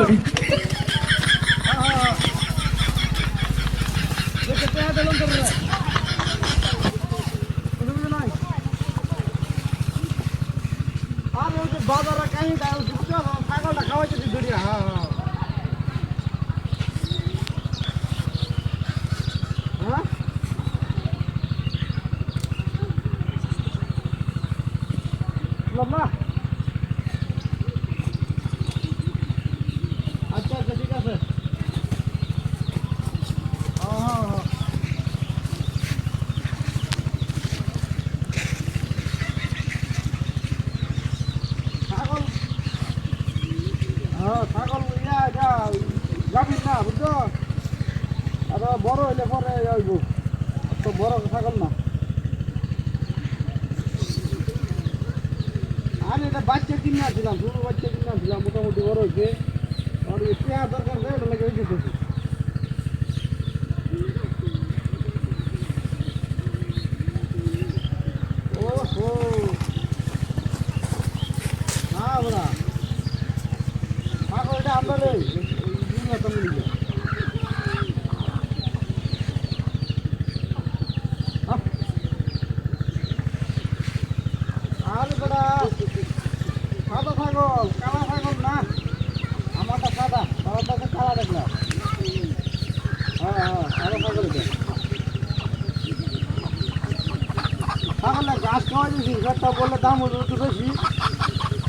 করি বাজারে কাহিনী ছাগলটা খাওয়াইতে ধরি হ্যাঁ হ্যাঁ লম্বা আচ্ছা আচ্ছা ঠিক আছে ছাগল ছাগল যাবি না বুঝছো আর বড় হইলে পরে যাইব তো বড় ছাগল না আমি এটা বাচ্চা কিনে আসছিলাম ছোটো বাচ্চা কিনে আসছিলাম মোটামুটি বড় হয়েছে আর পেঁয়াজ দরকার দেয় ওটা লাগে হয়েছে ওহো না বলা ছাগল এটা আমরা রে আরে বেটা সাদা ছাগল কালা ছাগল না আমারটা সাদা আমার কাছে কালা দেখলাম হ্যাঁ সাদা ছাগল এটা ছাগলটা গাছ খাওয়া দিয়েছি একটা বললে দাম একটু বেশি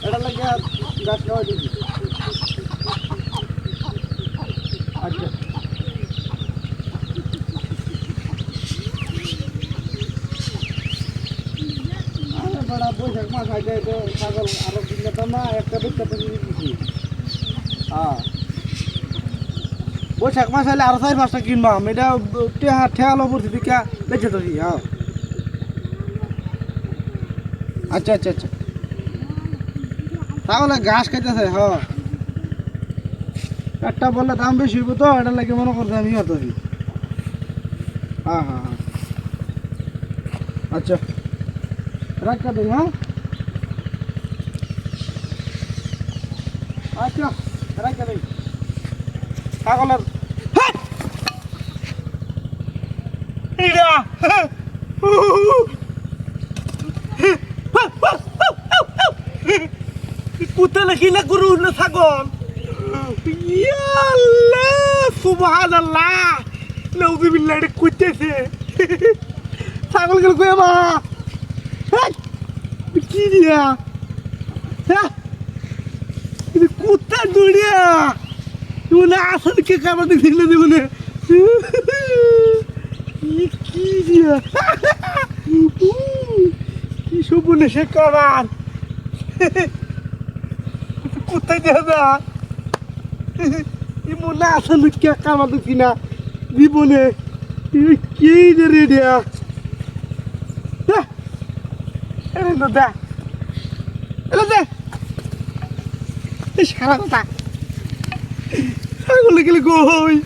এটা লাগে গাছ খাওয়া দিয়েছি আচ্ছা বড়া বৈশাখ মাস আগে তো ছাগল আরো কিনতাম না একটা বেচতে দিচ্ছি হ্যাঁ বৈশাখ মাস হলে আরো 4-5টা কিনবাম এটা ঠেয়ালো পড়ছি দিকে বেঁচে তো হ্যাঁ আচ্ছা আচ্ছা আচ্ছা তাহলে ঘাস খাইতেছে হ্যাঁ একটা বললে দাম বেশি হইব তো এটা লাগে মনে করছে আমি হতো হ্যাঁ হ্যাঁ হ্যাঁ আচ্ছা রাখা দেই হ্যাঁ আচ্ছা রাখা দেই ছাগলের কুত্তা নাকি না গরু না ছাগল সুবহানাল্লাহ নাউযুবিল্লাহ এটা কুত্তেছে ছাগল গেল কই মা কি দিয়া হ্যাঁ কুত্তা দৌড়িয়া বলে আসল কে কামড় দেখলে বলে কি দিয়া কি সব বলে সে কামান কোথায় যাবে মনে আসল কে কামড় দেখি না জীবনে কি রে দিয়া এলো দে এলো দে সারা কথা ছাগলে গেলে গই